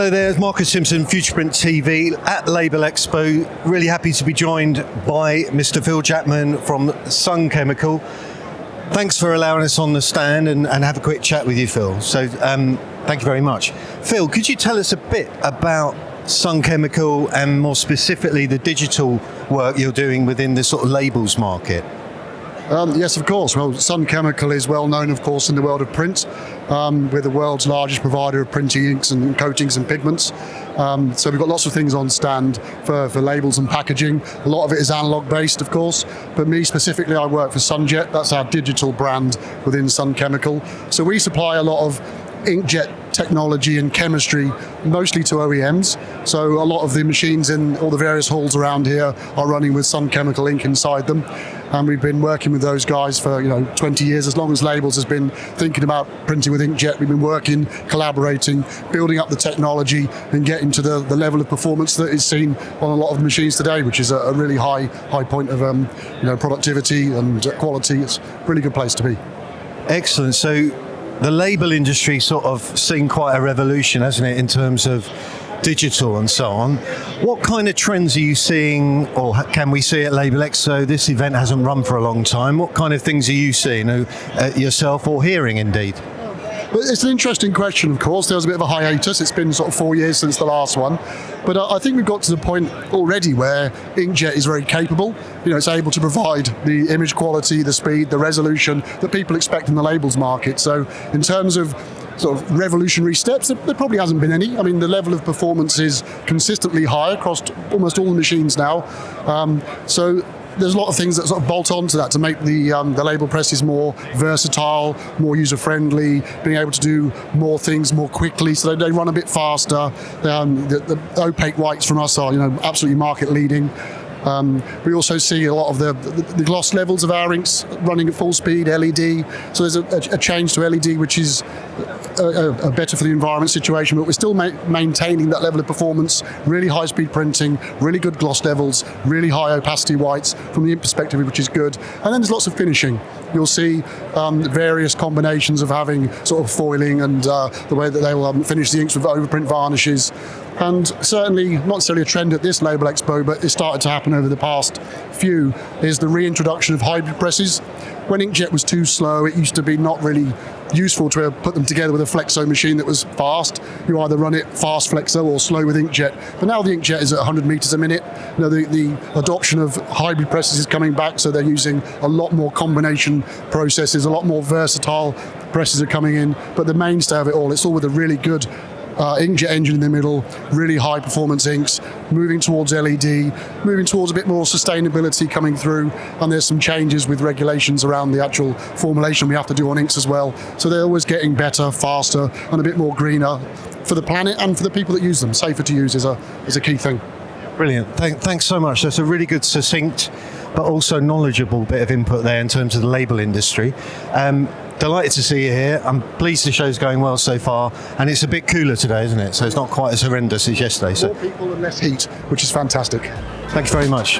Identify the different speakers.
Speaker 1: Hello there, it's Marcus Simpson, FuturePrintTV at LabelExpo. Really happy to be joined by Mr. Phil Jackman from Sun Chemical. Thanks for allowing us on the stand and have a quick chat with you, Phil. So thank you very much. Phil, could you tell us a bit about Sun Chemical and more specifically the digital work you're doing within the sort of labels market?
Speaker 2: Yes, of course. Well, Sun Chemical is well known, of course, in the world of print. We're the world's largest provider of printing inks and coatings and pigments. So we've got lots of things on stand for labels and packaging. A lot of it is analog based, of course, but me specifically, I work for Sunjet. That's our digital brand within Sun Chemical. So we supply a lot of inkjet technology and chemistry, mostly to OEMs. So a lot of the machines in all the various halls around here are running with Sun Chemical ink inside them. And we've been working with those guys for 20 years. As long as Labels has been thinking about printing with inkjet, we've been working, collaborating, building up the technology and getting to the level of performance that is seen on a lot of the machines today, which is a really high point of productivity and quality. It's a really good place to be.
Speaker 1: Excellent. So the label industry sort of seen quite a revolution, hasn't it, in terms of digital and so on. What kind of trends are you seeing, or can we see at LabelExpo? This event hasn't run for a long time. What kind of things are you seeing yourself or hearing indeed?
Speaker 2: Well, it's an interesting question, of course. There was a bit of a hiatus. It's been sort of 4 years since the last one. But I think we've got to the point already where inkjet is very capable. It's able to provide the image quality, the speed, the resolution that people expect in the labels market. So in terms of sort of revolutionary steps, there probably hasn't been any. I mean, the level of performance is consistently high across almost all the machines now. So there's a lot of things that sort of bolt on to that to make the label presses more versatile, more user-friendly, being able to do more things more quickly, so they run a bit faster. The opaque whites from us are absolutely market-leading. We also see a lot of the gloss levels of our inks running at full speed, LED. So there's a change to LED, which is better for the environment situation, but we're still maintaining that level of performance, really high speed printing, really good gloss levels, really high opacity whites from the ink perspective, which is good. And then there's lots of finishing. You'll see various combinations of having sort of foiling and the way that they will finish the inks with overprint varnishes. And certainly, not necessarily a trend at this LabelExpo, but it started to happen over the past few, is the reintroduction of hybrid presses. When inkjet was too slow, it used to be not really useful to put them together with a flexo machine that was fast. You either run it fast flexo or slow with inkjet. But now the inkjet is at 100 meters a minute. The adoption of hybrid presses is coming back, so they're using a lot more combination processes, a lot more versatile presses are coming in. But the mainstay of it all, it's all with a really good inkjet engine in the middle, really high performance inks, moving towards LED, moving towards a bit more sustainability coming through, and there's some changes with regulations around the actual formulation we have to do on inks as well. So they're always getting better, faster, and a bit more greener for the planet and for the people that use them. Safer to use is a key thing.
Speaker 1: Brilliant. Thanks so much. That's a really good, succinct, but also knowledgeable bit of input there in terms of the label industry. Delighted to see you here. I'm pleased the show's going well so far, and it's a bit cooler today, isn't it? So it's not quite as horrendous as yesterday.
Speaker 2: More people and less heat, which is fantastic.
Speaker 1: Thank you very much.